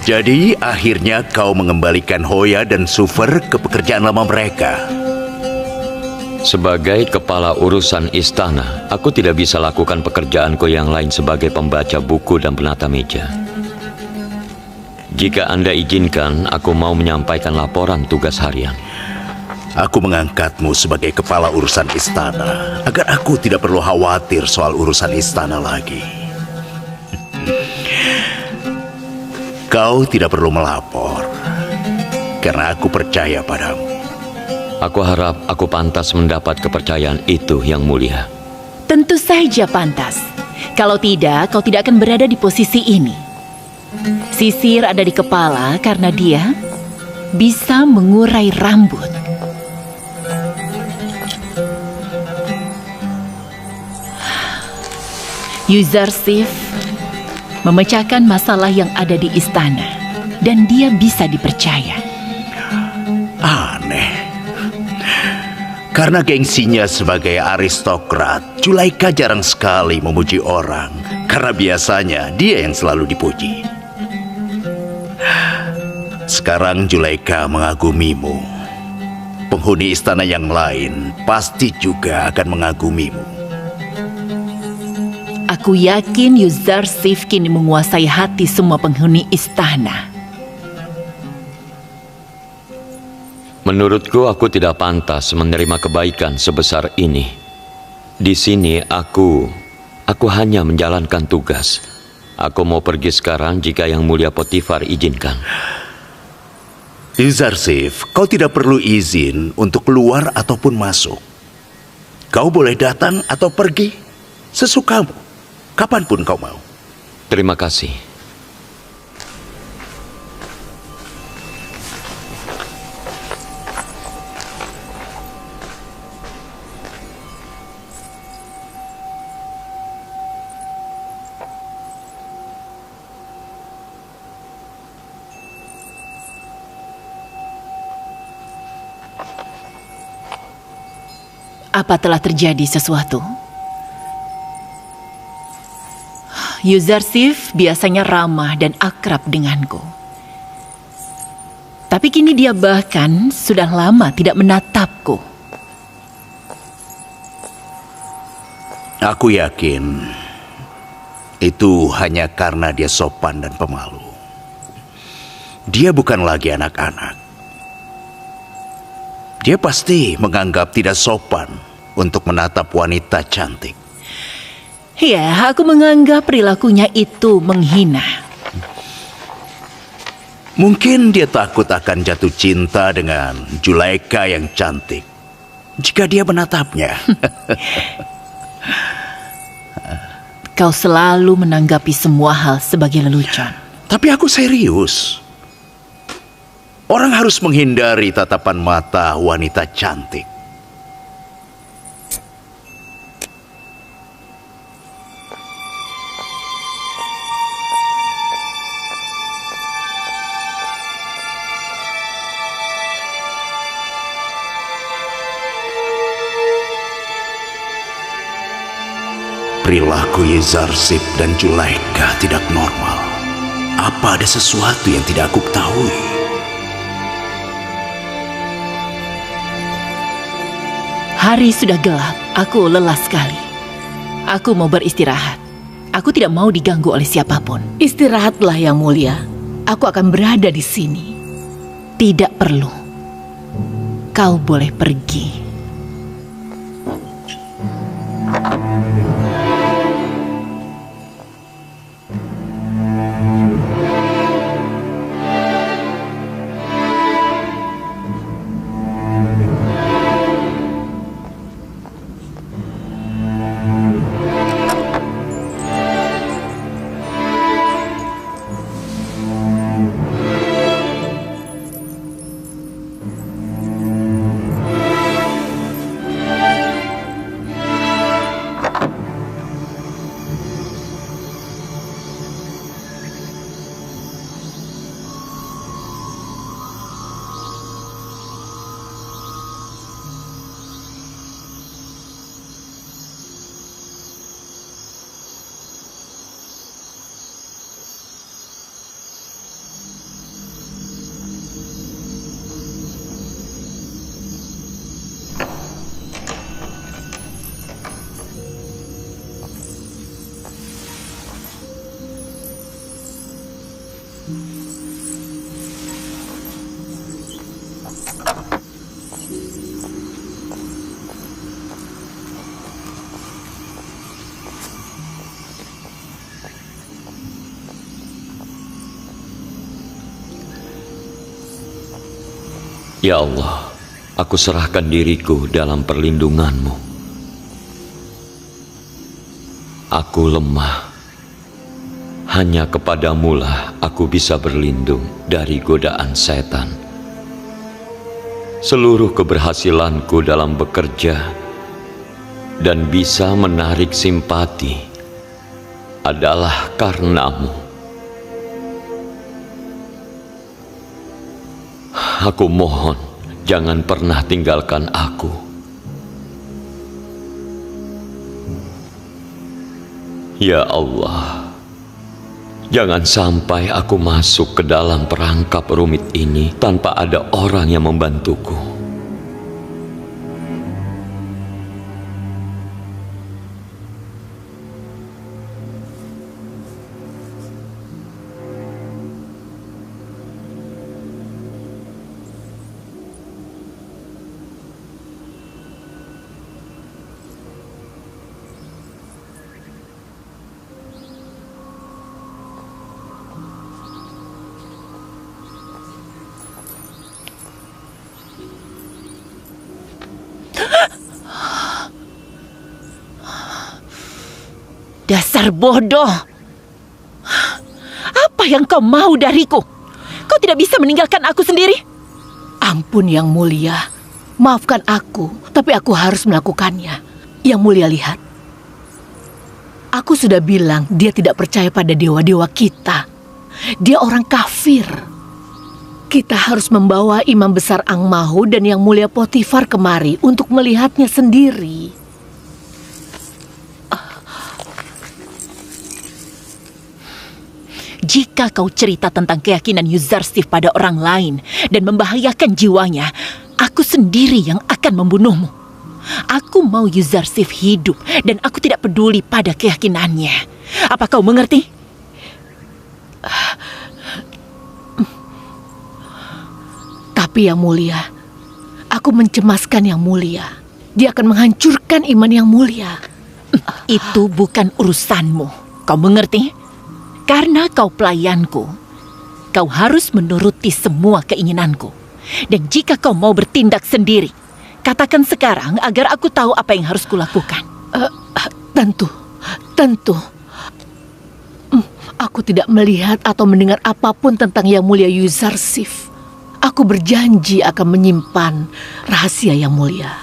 Jadi akhirnya kau mengembalikan Hoya dan Sufer ke pekerjaan lama mereka. Sebagai kepala urusan istana, aku tidak bisa lakukan pekerjaanku yang lain sebagai pembaca buku dan penata meja. Jika Anda izinkan, aku mau menyampaikan laporan tugas harian. Aku mengangkatmu sebagai kepala urusan istana agar aku tidak perlu khawatir soal urusan istana lagi. Kau tidak perlu melapor karena aku percaya padamu. Aku harap aku pantas mendapat kepercayaan itu, Yang Mulia. Tentu saja pantas. Kalau tidak, kau tidak akan berada di posisi ini. Sisir ada di kepala karena dia bisa mengurai rambut. Yuzarsif memecahkan masalah yang ada di istana dan dia bisa dipercaya. Aneh. Karena gengsinya sebagai aristokrat, Julaika jarang sekali memuji orang. Karena biasanya dia yang selalu dipuji. Sekarang Julaika mengagumimu. Penghuni istana yang lain pasti juga akan mengagumimu. Aku yakin Yuzarsif kini menguasai hati semua penghuni istana. Menurutku, aku tidak pantas menerima kebaikan sebesar ini. Di sini aku hanya menjalankan tugas. Aku mau pergi sekarang jika Yang Mulia Potifar izinkan. Yuzarsif, kau tidak perlu izin untuk keluar ataupun masuk. Kau boleh datang atau pergi sesukamu, kapanpun kau mau. Terima kasih. Apa telah terjadi sesuatu? Yuzarsif biasanya ramah dan akrab denganku. Tapi kini dia bahkan sudah lama tidak menatapku. Aku yakin itu hanya karena dia sopan dan pemalu. Dia bukan lagi anak-anak. Dia pasti menganggap tidak sopan untuk menatap wanita cantik. Ya, aku menganggap perilakunya itu menghina. Mungkin dia takut akan jatuh cinta dengan Julaika yang cantik jika dia menatapnya. Kau selalu menanggapi semua hal sebagai lelucon. Tapi aku serius. Orang harus menghindari tatapan mata wanita cantik. Perilaku Yuzarsif dan Julaika tidak normal. Apa ada sesuatu yang tidak aku ketahui? Hari sudah gelap, aku lelah sekali. Aku mau beristirahat. Aku tidak mau diganggu oleh siapapun. Istirahatlah Yang Mulia. Aku akan berada di sini. Tidak perlu. Kau boleh pergi. Ya Allah, aku serahkan diriku dalam perlindungan-Mu. Aku lemah. Hanya kepadamu lah aku bisa berlindung dari godaan setan. Seluruh keberhasilanku dalam bekerja dan bisa menarik simpati adalah karena-Mu. Aku mohon, jangan pernah tinggalkan aku. Ya Allah, jangan sampai aku masuk ke dalam perangkap rumit ini tanpa ada orang yang membantuku. Dasar bodoh! Apa yang kau mau dariku? Kau tidak bisa meninggalkan aku sendiri? Ampun Yang Mulia, maafkan aku, tapi aku harus melakukannya. Yang Mulia lihat, aku sudah bilang dia tidak percaya pada dewa-dewa kita. Dia orang kafir. Kita harus membawa Imam Besar Angmahu dan Yang Mulia Potifar kemari untuk melihatnya sendiri. Jika kau cerita tentang keyakinan Yuzarsif pada orang lain dan membahayakan jiwanya, aku sendiri yang akan membunuhmu. Aku mau Yuzarsif hidup dan aku tidak peduli pada keyakinannya. Apa kau mengerti? Tapi Yang Mulia, aku mencemaskan Yang Mulia. Dia akan menghancurkan iman Yang Mulia. Itu bukan urusanmu. Kau mengerti? Karena kau pelayanku, kau harus menuruti semua keinginanku. Dan jika kau mau bertindak sendiri, katakan sekarang agar aku tahu apa yang harus kulakukan. Tentu. Aku tidak melihat atau mendengar apapun tentang Yang Mulia Yuzarsif. Aku berjanji akan menyimpan rahasia Yang Mulia.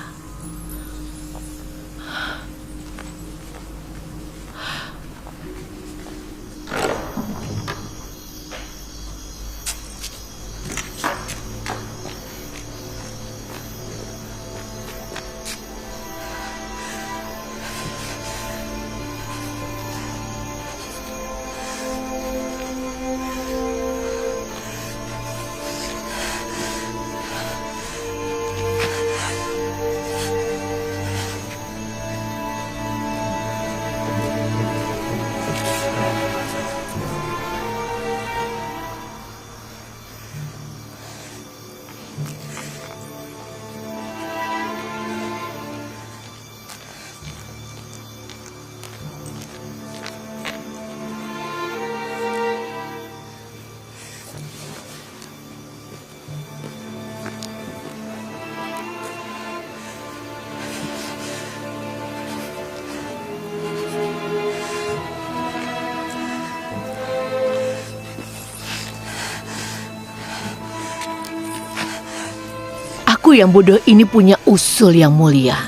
Aku yang bodoh ini punya usul Yang Mulia.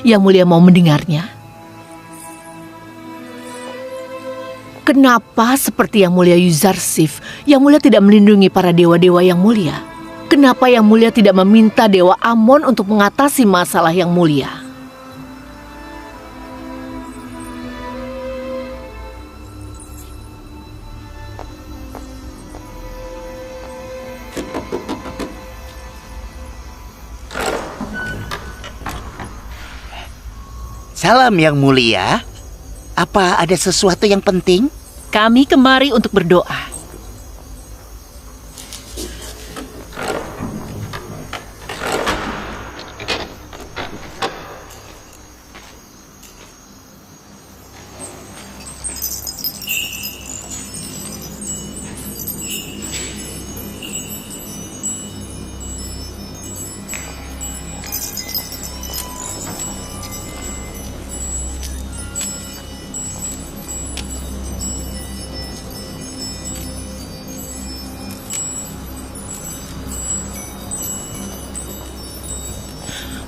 Yang Mulia mau mendengarnya? Kenapa seperti Yang Mulia Yuzarsif, Yang Mulia tidak melindungi para dewa-dewa Yang Mulia? Kenapa Yang Mulia tidak meminta Dewa Amon untuk mengatasi masalah Yang Mulia? Salam Yang Mulia. Apa ada sesuatu yang penting? Kami kemari untuk berdoa.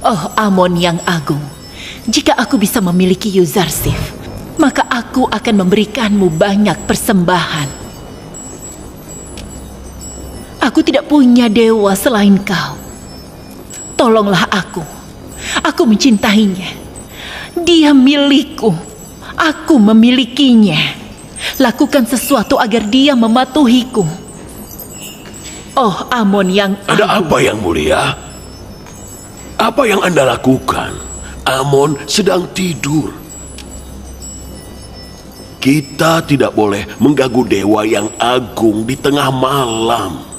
Oh Amon yang agung, jika aku bisa memiliki Yuzarsif, maka aku akan memberikanmu banyak persembahan. Aku tidak punya dewa selain kau. Tolonglah aku. Aku mencintainya. Dia milikku. Aku memilikinya. Lakukan sesuatu agar dia mematuhiku. Oh Amon yang agung. Ada apa yang mulia? Apa yang Anda lakukan? Amon sedang tidur. Kita tidak boleh mengganggu dewa yang agung di tengah malam.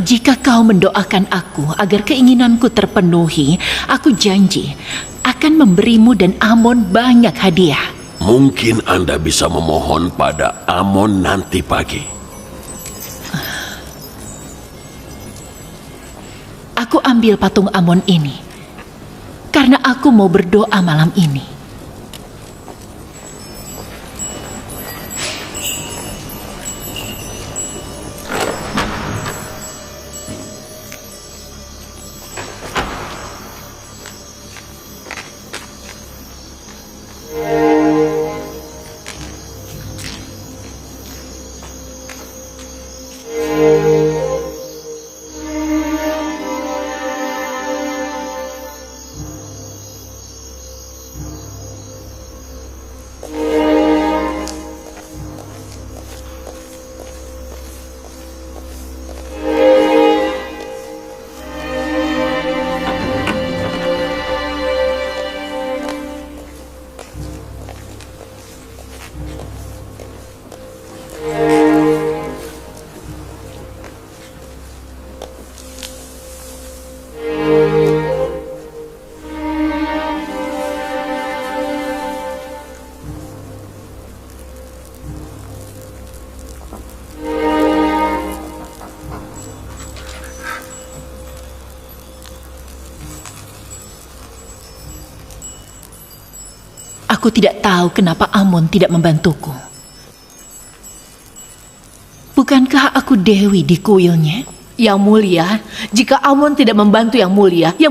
Jika kau mendoakan aku agar keinginanku terpenuhi, aku janji akan memberimu dan Amon banyak hadiah. Mungkin Anda bisa memohon pada Amon nanti pagi. Aku ambil patung Amon ini karena aku mau berdoa malam ini. Aku tidak tahu kenapa Amon tidak membantuku. Bukankah aku dewi di kuilnya? Yang mulia, jika Amon tidak membantu Yang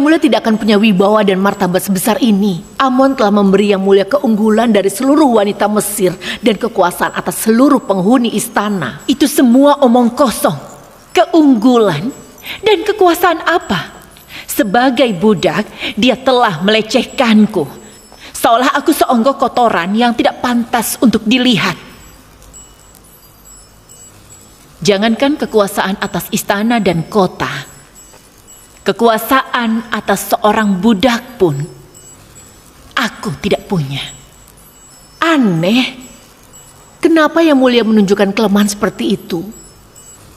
mulia tidak akan punya wibawa dan martabat sebesar ini. Amon telah memberi Yang mulia keunggulan dari seluruh wanita Mesir dan kekuasaan atas seluruh penghuni istana. Itu semua omong kosong. Keunggulan dan kekuasaan apa? Sebagai budak, dia telah melecehkanku. Seolah aku seonggok kotoran yang tidak pantas untuk dilihat. Jangankan kekuasaan atas istana dan kota, kekuasaan atas seorang budak pun aku tidak punya. Aneh, kenapa Yang mulia menunjukkan kelemahan seperti itu?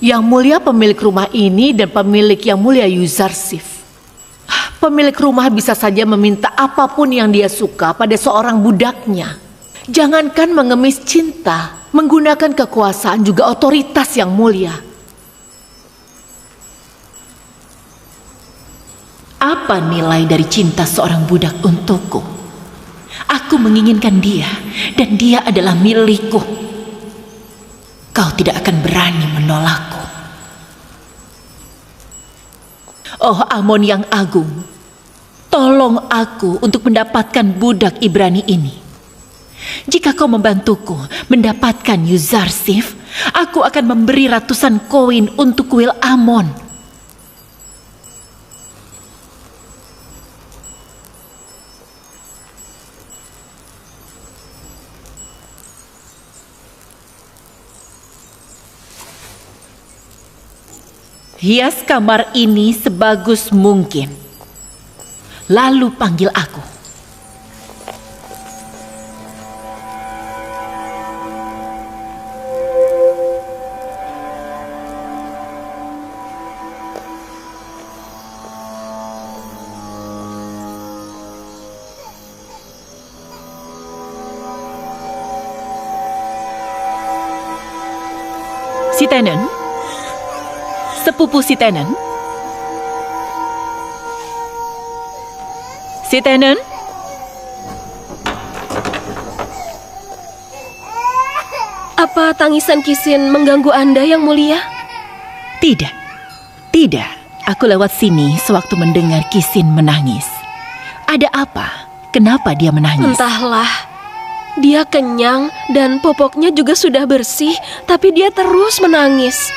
Yang mulia pemilik rumah ini dan pemilik Yang mulia Yuzarsif. Pemilik rumah bisa saja meminta apapun yang dia suka pada seorang budaknya. Jangankan mengemis cinta, menggunakan kekuasaan juga otoritas Yang mulia. Apa nilai dari cinta seorang budak untukku? Aku menginginkan dia dan dia adalah milikku. Kau tidak akan berani menolakku. Oh Amon yang agung, tolong aku untuk mendapatkan budak Ibrani ini. Jika kau membantuku mendapatkan Yuzarsif, aku akan memberi ratusan koin untuk kuil Amon. Hias kamar ini sebagus mungkin. Lalu panggil aku. Si Tenen? Sepupu si Tenen? Si Tenen? Apa tangisan Kisin mengganggu Anda, Yang mulia? Tidak, tidak. Aku lewat sini sewaktu mendengar Kisin menangis. Ada apa? Kenapa dia menangis? Entahlah. Dia kenyang dan popoknya juga sudah bersih, tapi dia terus menangis.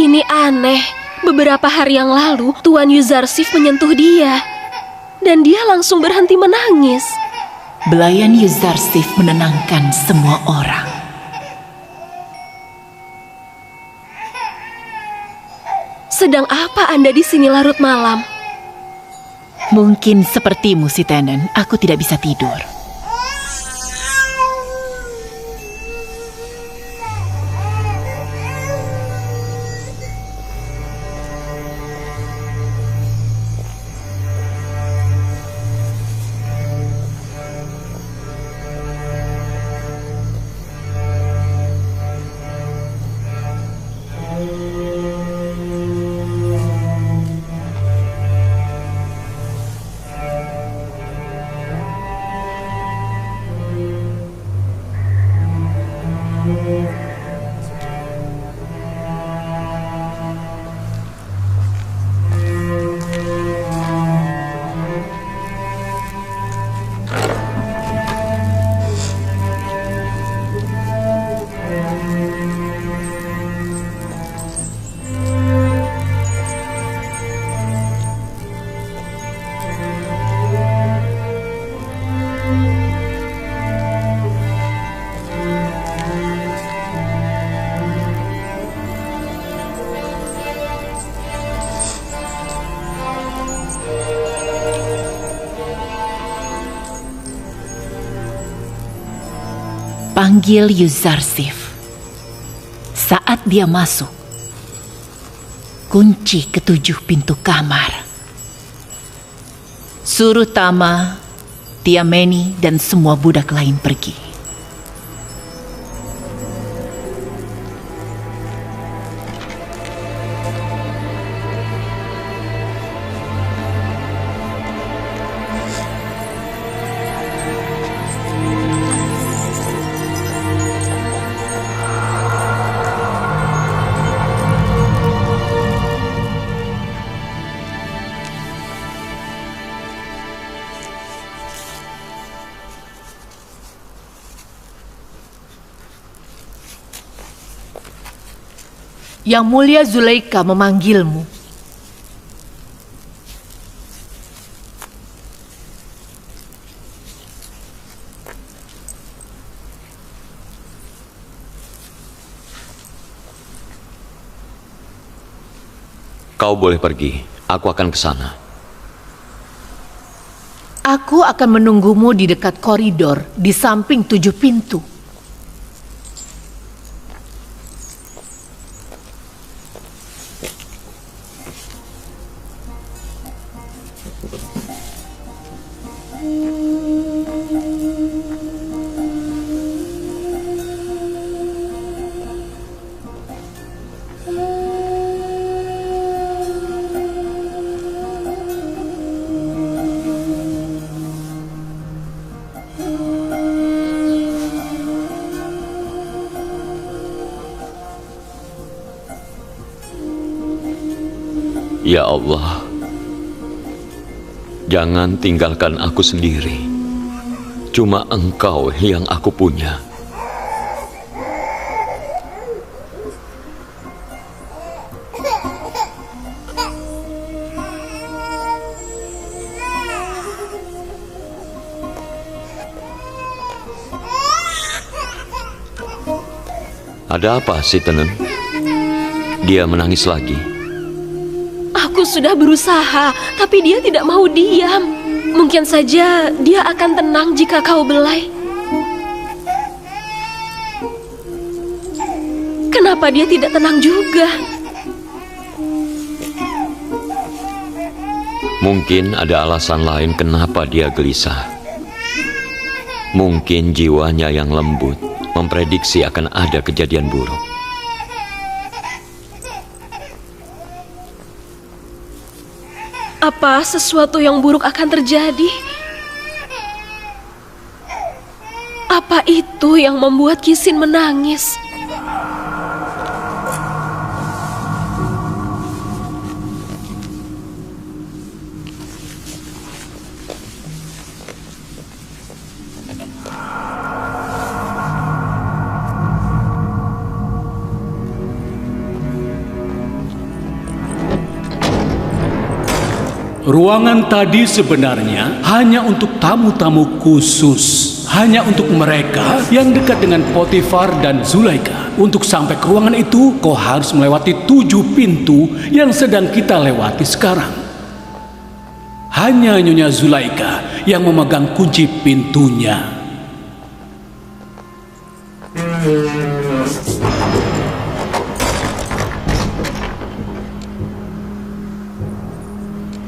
Ini aneh. Beberapa hari yang lalu, Tuan Yuzarsif menyentuh dia. Dan dia langsung berhenti menangis. Belayan Yuzarsif menenangkan semua orang. Sedang apa Anda di sini larut malam? Mungkin sepertimu, si Tenen, aku tidak bisa tidur. Panggil Yuzarsif. Saat dia masuk, kunci ketujuh pintu kamar. Suruh Tama, Tiameni, dan semua budak lain pergi. Yang Mulia Zuleika memanggilmu. Kau boleh pergi. Aku akan ke sana. Aku akan menunggumu di dekat koridor di samping 7 pintu. Ya Allah, jangan tinggalkan aku sendiri. Cuma Engkau yang aku punya. Ada apa sih Tenen? Dia menangis lagi. Aku sudah berusaha, tapi dia tidak mau diam. Mungkin saja dia akan tenang jika kau belai. Kenapa dia tidak tenang juga? Mungkin ada alasan lain kenapa dia gelisah. Mungkin jiwanya yang lembut memprediksi akan ada kejadian buruk. Apa sesuatu yang buruk akan terjadi? Apa itu yang membuat Kisin menangis? Ruangan tadi sebenarnya hanya untuk tamu-tamu khusus. Hanya untuk mereka yang dekat dengan Potifar dan Zulaika. Untuk sampai ke ruangan itu, kau harus melewati 7 pintu yang sedang kita lewati sekarang. Hanya Nyonya Zulaika yang memegang kunci pintunya.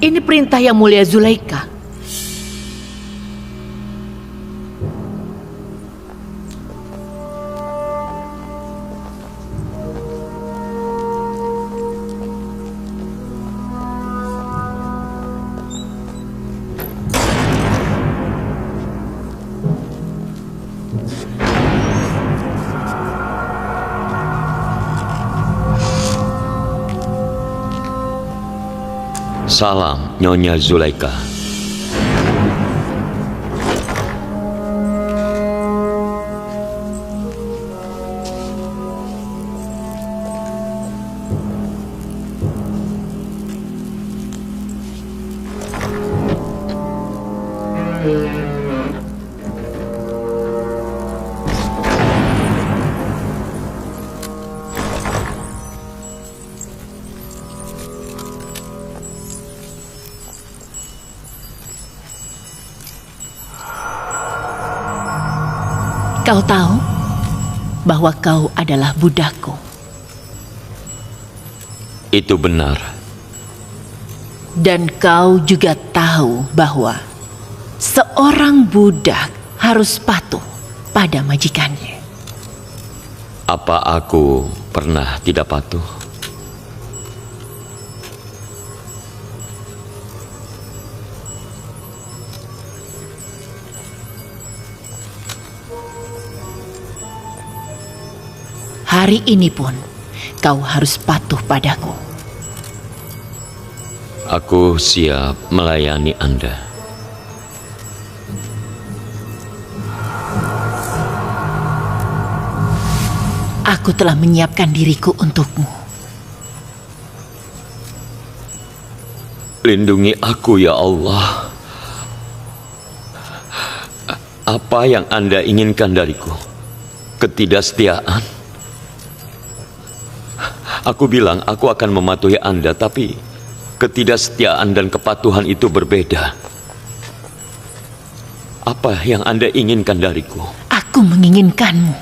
Ini perintah Yang Mulia Zulaika. Salam, Nyonya Zulaika. Kau tahu bahwa kau adalah budakku. Itu benar. Dan kau juga tahu bahwa seorang budak harus patuh pada majikannya. Apa aku pernah tidak patuh? Hari ini pun kau harus patuh padaku. Aku siap melayani Anda. Aku telah menyiapkan diriku untukmu. Lindungi aku ya Allah. Apa yang Anda inginkan dariku? Ketidaksetiaan? Aku bilang aku akan mematuhi Anda, tapi ketidaksetiaan dan kepatuhan itu berbeda. Apa yang Anda inginkan dariku? Aku menginginkanmu.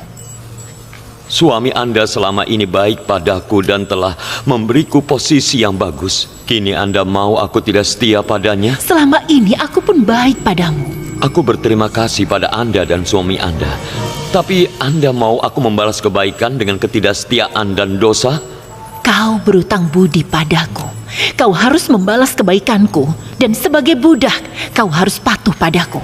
Suami Anda selama ini baik padaku dan telah memberiku posisi yang bagus. Kini Anda mau aku tidak setia padanya? Selama ini aku pun baik padamu. Aku berterima kasih pada Anda dan suami Anda. Tapi Anda mau aku membalas kebaikan dengan ketidaksetiaan dan dosa? Kau berutang budi padaku. Kau harus membalas kebaikanku. Dan sebagai budak, kau harus patuh padaku.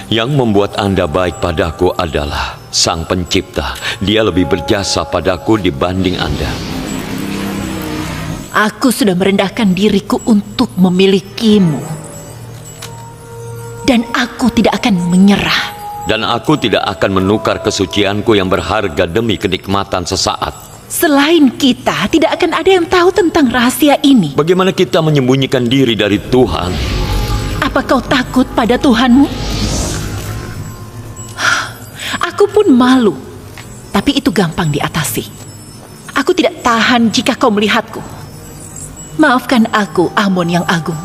Yang membuat Anda baik padaku adalah Sang Pencipta. Dia lebih berjasa padaku dibanding Anda. Aku sudah merendahkan diriku untuk memilikimu. Dan aku tidak akan menyerah. Dan aku tidak akan menukar kesucianku yang berharga demi kenikmatan sesaat. Selain kita, tidak akan ada yang tahu tentang rahasia ini. Bagaimana kita menyembunyikan diri dari Tuhan? Apa kau takut pada Tuhanmu? Aku pun malu, tapi itu gampang diatasi. Aku tidak tahan jika kau melihatku. Maafkan aku, Amon yang agung.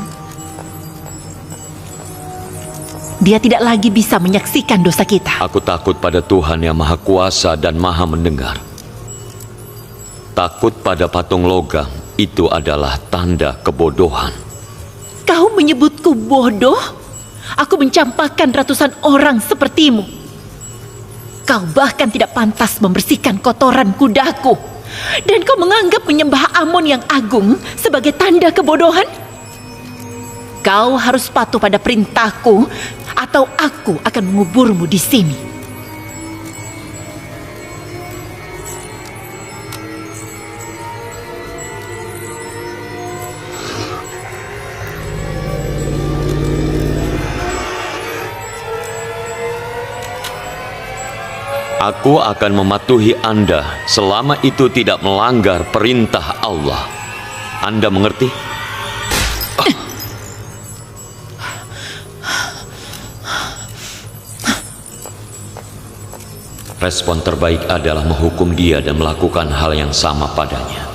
Dia tidak lagi bisa menyaksikan dosa kita. Aku takut pada Tuhan yang Maha Kuasa dan Maha Mendengar. Takut pada patung logam itu adalah tanda kebodohan. Kau menyebutku bodoh? Aku mencampakkan ratusan orang sepertimu. Kau bahkan tidak pantas membersihkan kotoran kudaku. Dan kau menganggap menyembah Amon yang agung sebagai tanda kebodohan? Kau harus patuh pada perintahku, atau aku akan menguburmu di sini. Aku akan mematuhi Anda selama itu tidak melanggar perintah Allah. Anda mengerti? Respon terbaik adalah menghukum dia dan melakukan hal yang sama padanya.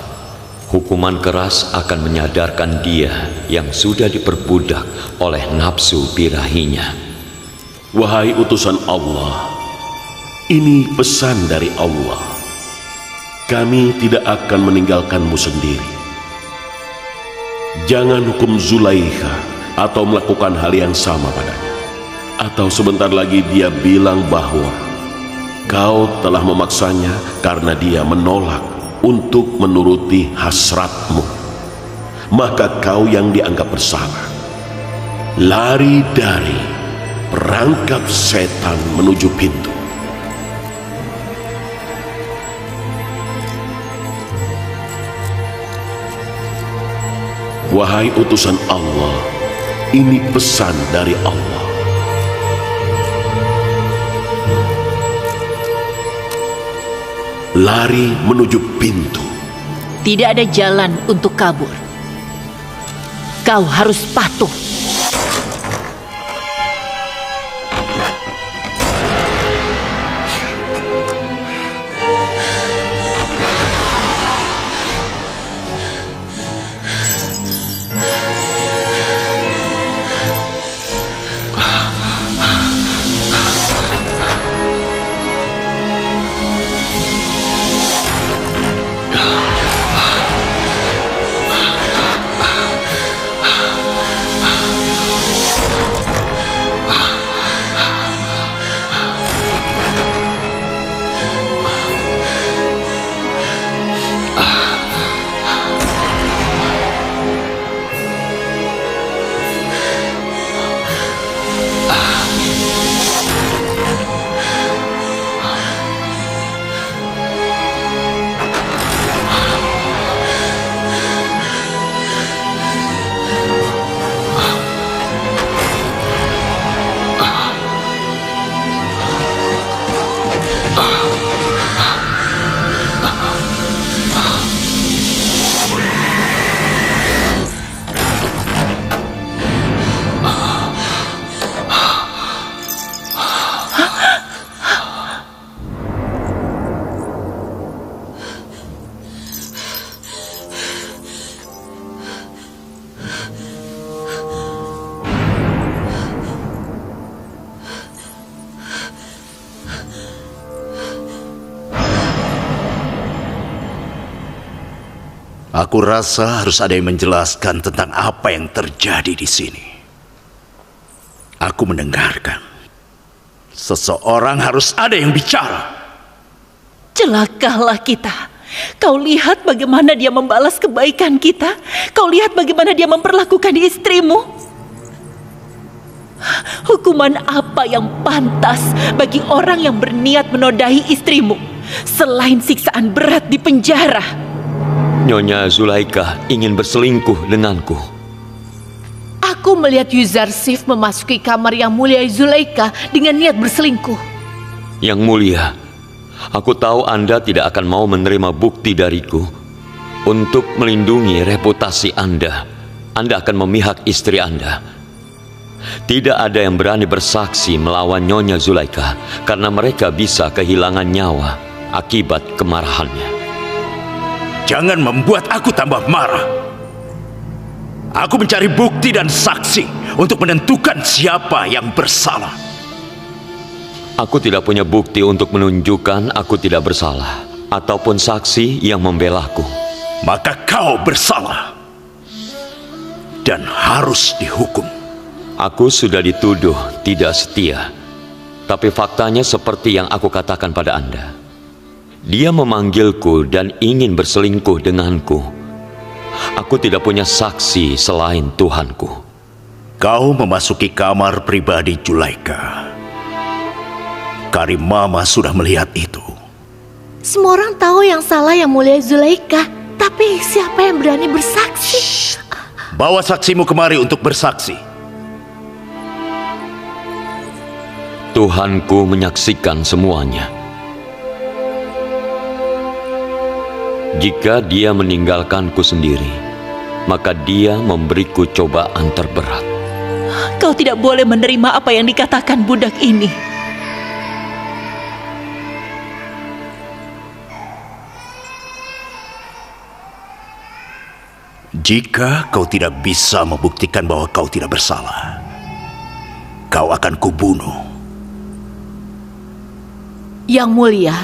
Hukuman keras akan menyadarkan dia yang sudah diperbudak oleh nafsu birahinya. Wahai utusan Allah, ini pesan dari Allah. Kami tidak akan meninggalkanmu sendiri. Jangan hukum Zulaikha atau melakukan hal yang sama padanya. Atau sebentar lagi dia bilang bahwa kau telah memaksanya karena dia menolak untuk menuruti hasratmu. Maka kau yang dianggap bersalah, lari dari perangkap setan menuju pintu. Wahai utusan Allah, ini pesan dari Allah. Lari menuju pintu. Tidak ada jalan untuk kabur. Kau harus patuh. Aku rasa harus ada yang menjelaskan tentang apa yang terjadi di sini. Aku mendengarkan. Seseorang harus ada yang bicara. Celakalah kita. Kau lihat bagaimana dia membalas kebaikan kita. Kau lihat bagaimana dia memperlakukan istrimu. Hukuman apa yang pantas bagi orang yang berniat menodai istrimu selain siksaan berat di penjara? Nyonya Zulaikha ingin berselingkuh denganku. Aku melihat Yuzarsif memasuki kamar yang mulia Zulaikha dengan niat berselingkuh. Yang mulia, aku tahu Anda tidak akan mau menerima bukti dariku. Untuk melindungi reputasi Anda, Anda akan memihak istri Anda. Tidak ada yang berani bersaksi melawan Nyonya Zulaikha karena mereka bisa kehilangan nyawa akibat kemarahannya. Jangan membuat aku tambah marah. Aku mencari bukti dan saksi untuk menentukan siapa yang bersalah. Aku tidak punya bukti untuk menunjukkan aku tidak bersalah ataupun saksi yang membelaku. Maka kau bersalah dan harus dihukum. Aku sudah dituduh tidak setia, tapi faktanya seperti yang aku katakan pada Anda. Dia memanggilku dan ingin berselingkuh denganku. Aku tidak punya saksi selain Tuhanku. Kau memasuki kamar pribadi Zulaikha. Karimama sudah melihat itu. Semua orang tahu yang salah yang mulia Zulaikha, tapi siapa yang berani bersaksi? Bawa saksimu kemari untuk bersaksi. Tuhanku menyaksikan semuanya. Jika dia meninggalkanku sendiri, maka dia memberiku cobaan terberat. Kau tidak boleh menerima apa yang dikatakan budak ini. Jika kau tidak bisa membuktikan bahwa kau tidak bersalah, kau akan kubunuh. Yang mulia,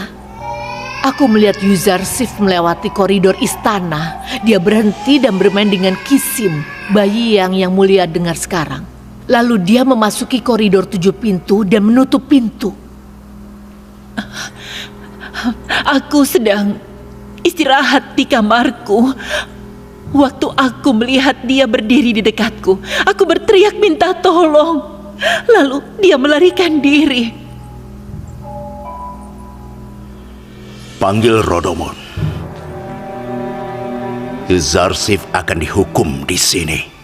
aku melihat Yuzarsif melewati koridor istana. Dia berhenti dan bermain dengan Kisim, bayi yang mulia dengar sekarang. Lalu dia memasuki koridor 7 pintu dan menutup pintu. Aku sedang istirahat di kamarku. Waktu aku melihat dia berdiri di dekatku, aku berteriak minta tolong. Lalu dia melarikan diri. Panggil Rodomon. Yuzarsif akan dihukum di sini.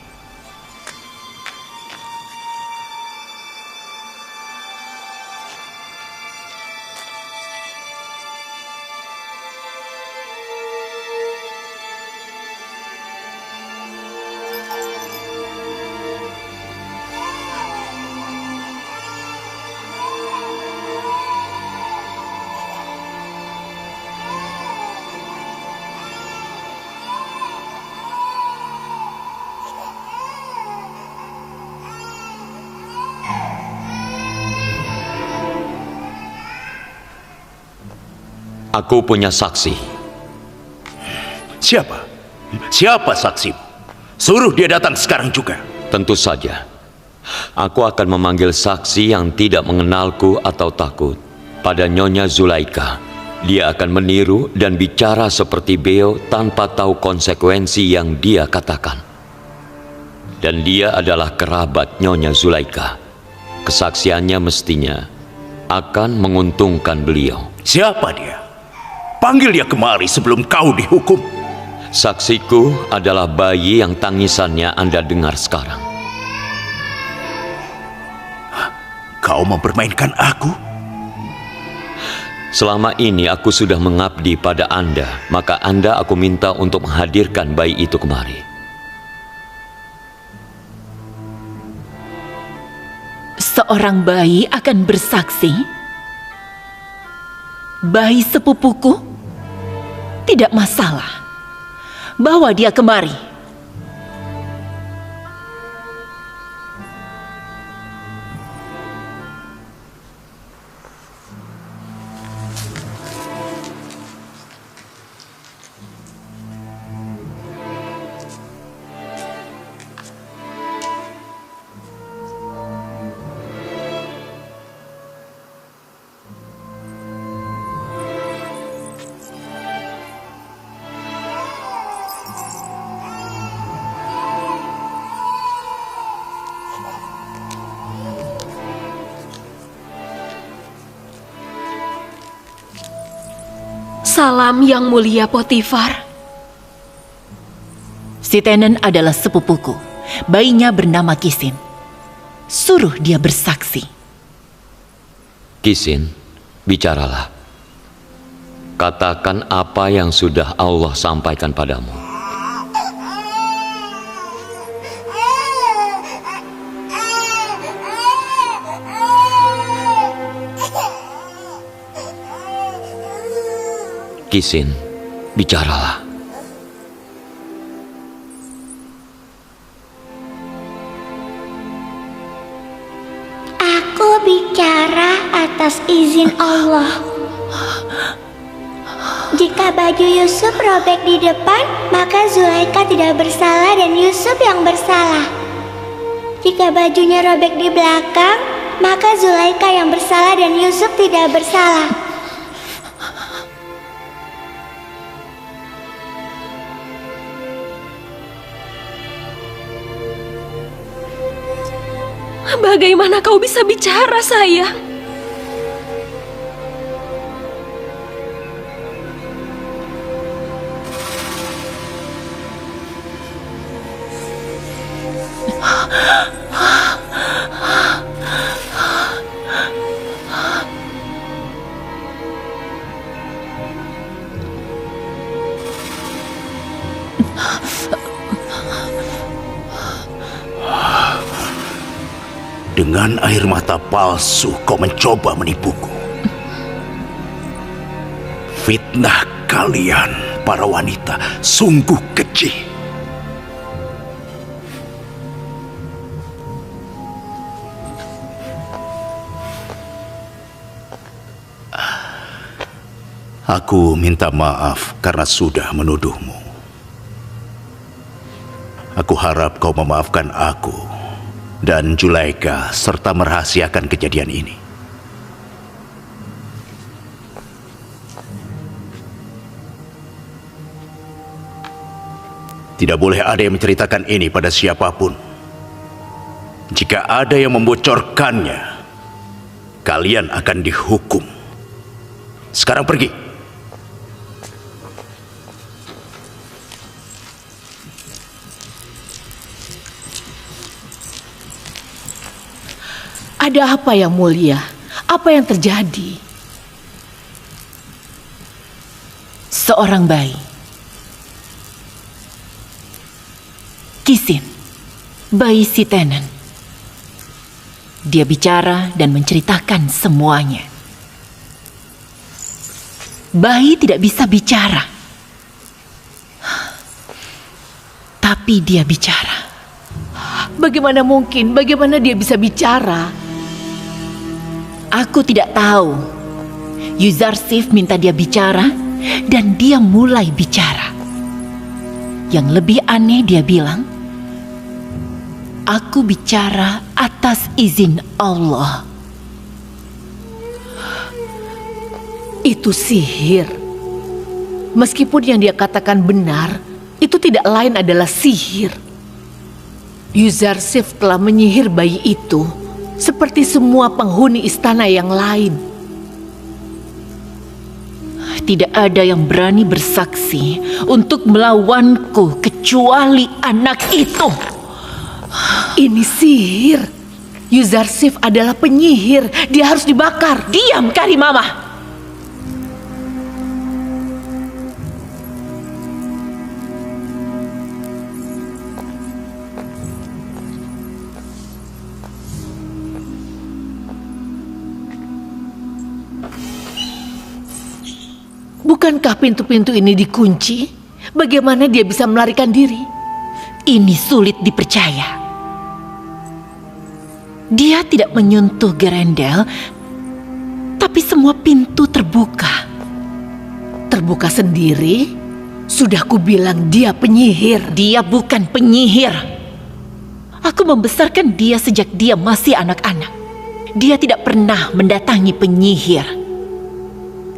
Aku punya saksi. Siapa? Siapa saksimu? Suruh dia datang sekarang juga. Tentu saja. Aku akan memanggil saksi yang tidak mengenalku atau takut pada Nyonya Zulaika. Dia akan meniru dan bicara seperti Beo tanpa tahu konsekuensi yang dia katakan. Dan dia adalah kerabat Nyonya Zulaika. Kesaksiannya mestinya akan menguntungkan beliau. Siapa dia? Panggil dia kemari sebelum kau dihukum. Saksiku adalah bayi yang tangisannya Anda dengar sekarang. Kau mempermainkan aku? Selama ini aku sudah mengabdi pada Anda, maka Anda aku minta untuk menghadirkan bayi itu kemari. Seorang bayi akan bersaksi? Bayi sepupuku? Tidak masalah. Bawa dia kemari. Salam yang mulia Potifar. Si Tenen adalah sepupuku. Bayinya bernama Kisin. Suruh dia bersaksi. Kisin, bicaralah. Katakan apa yang sudah Allah sampaikan padamu. Kisin, bicaralah. Aku bicara atas izin Allah. Jika baju Yusuf robek di depan, maka Zulaika tidak bersalah dan Yusuf yang bersalah. Jika bajunya robek di belakang, maka Zulaika yang bersalah dan Yusuf tidak bersalah. Bagaimana kau bisa bicara, sayang? Dengan air mata palsu kau mencoba menipuku. Fitnah kalian para wanita sungguh keji. Aku minta maaf karena sudah menuduhmu. Aku harap kau memaafkan aku dan Zulaika serta merahasiakan kejadian ini. Tidak boleh ada yang menceritakan ini pada siapapun. Jika ada yang membocorkannya, kalian akan dihukum. Sekarang pergi. Ada apa yang mulia? Apa yang terjadi? Seorang bayi, Kisin, bayi si Tenen. Dia bicara dan menceritakan semuanya. Bayi tidak bisa bicara, tapi dia bicara. Bagaimana mungkin? Bagaimana dia bisa bicara? Aku tidak tahu. Yuzarsif minta dia bicara dan dia mulai bicara. Yang lebih aneh dia bilang, aku bicara atas izin Allah. Itu sihir. Meskipun yang dia katakan benar, itu tidak lain adalah sihir. Yuzarsif telah menyihir bayi itu seperti semua penghuni istana yang lain. Tidak ada yang berani bersaksi untuk melawanku kecuali anak itu. Ini sihir. Yuzarsif adalah penyihir. Dia harus dibakar. Diam, Karimamah. Bukankah pintu-pintu ini dikunci? Bagaimana dia bisa melarikan diri? Ini sulit dipercaya. Dia tidak menyentuh Gerendel, tapi semua pintu terbuka. Terbuka sendiri? Sudah kubilang dia penyihir. Dia bukan penyihir. Aku membesarkan dia sejak dia masih anak-anak. Dia tidak pernah mendatangi penyihir.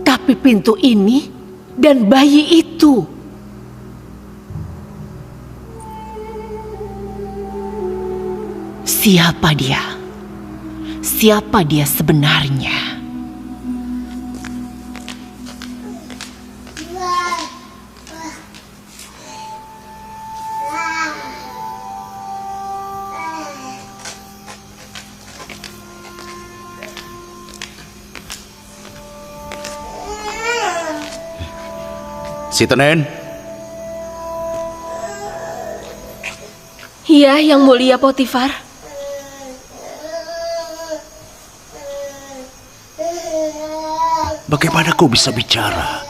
Tapi pintu ini dan bayi itu. Siapa dia? Siapa dia sebenarnya? Si Tenen, Iya, Yang Mulia Potifar. bagaimana kau bisa bicara?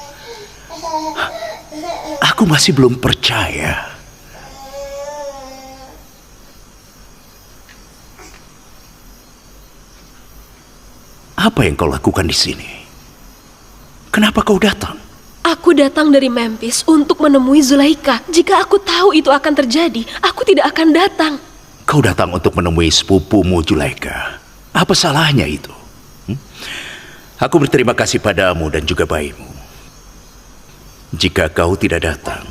Aku masih belum percaya. Apa yang kau lakukan di sini? Kenapa kau datang? Aku datang dari Memphis untuk menemui Zulaika. Jika aku tahu itu akan terjadi, aku tidak akan datang. Kau datang untuk menemui sepupumu Zulaika. Apa salahnya itu? Aku berterima kasih padamu dan juga bayimu. Jika kau tidak datang,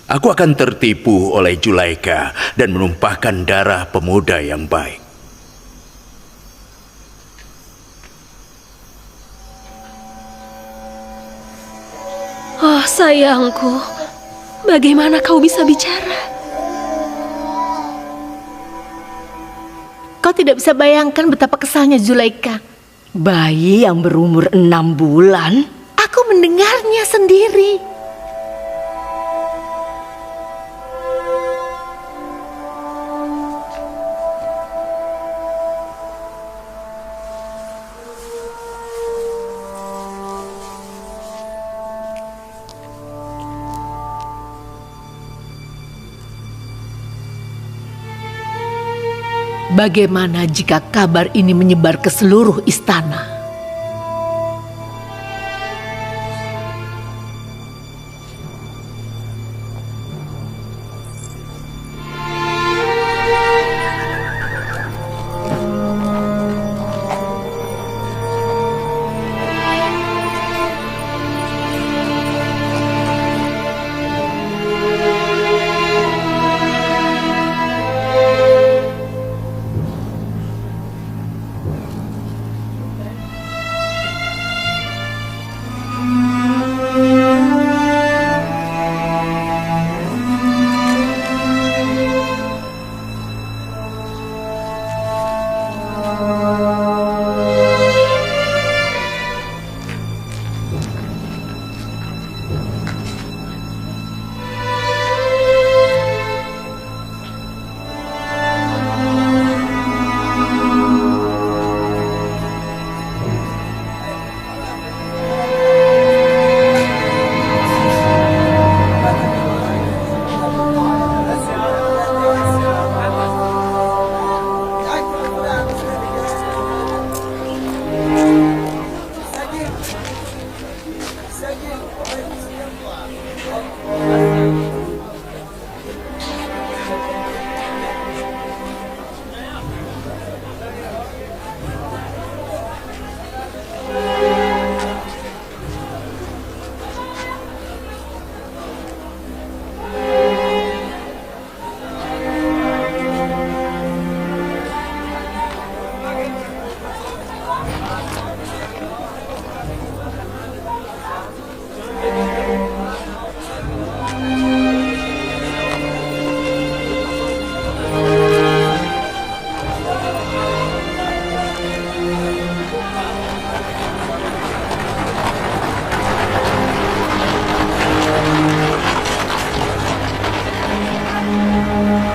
aku akan tertipu oleh Zulaika dan menumpahkan darah pemuda yang baik. Oh sayangku, bagaimana kau bisa bicara? Kau tidak bisa bayangkan betapa kesalnya Zulaika. Bayi yang berumur 6 bulan? Aku mendengarnya sendiri. Bagaimana jika kabar ini menyebar ke seluruh istana?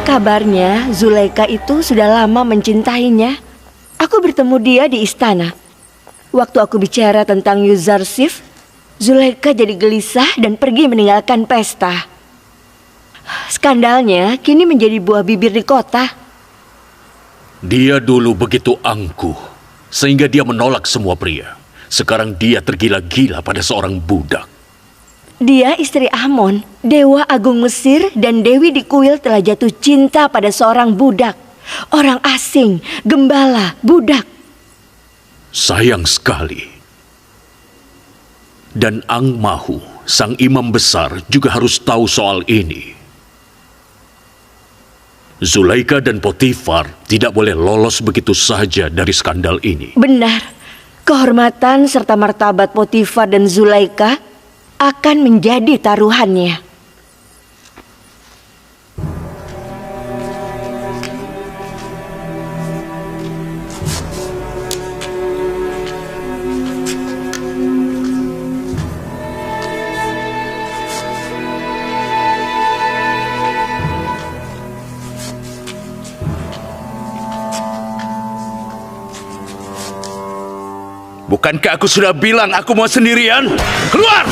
Kabarnya Zulaika itu sudah lama mencintainya. Aku bertemu dia di istana. Waktu aku bicara tentang Yuzarsif, Zulaika jadi gelisah dan pergi meninggalkan pesta. Skandalnya kini menjadi buah bibir di kota. Dia dulu begitu angkuh, sehingga dia menolak semua pria. Sekarang dia tergila-gila pada seorang budak. Dia istri Amon, dewa agung Mesir, dan Dewi di kuil telah jatuh cinta pada seorang budak. Orang asing, gembala, budak. Sayang sekali. Dan Ang Mahu, sang imam besar, juga harus tahu soal ini. Zulaika dan Potifar tidak boleh lolos begitu saja dari skandal ini. Benar, kehormatan serta martabat Potifar dan Zulaika akan menjadi taruhannya. Bukankah aku sudah bilang aku mau sendirian? Keluar!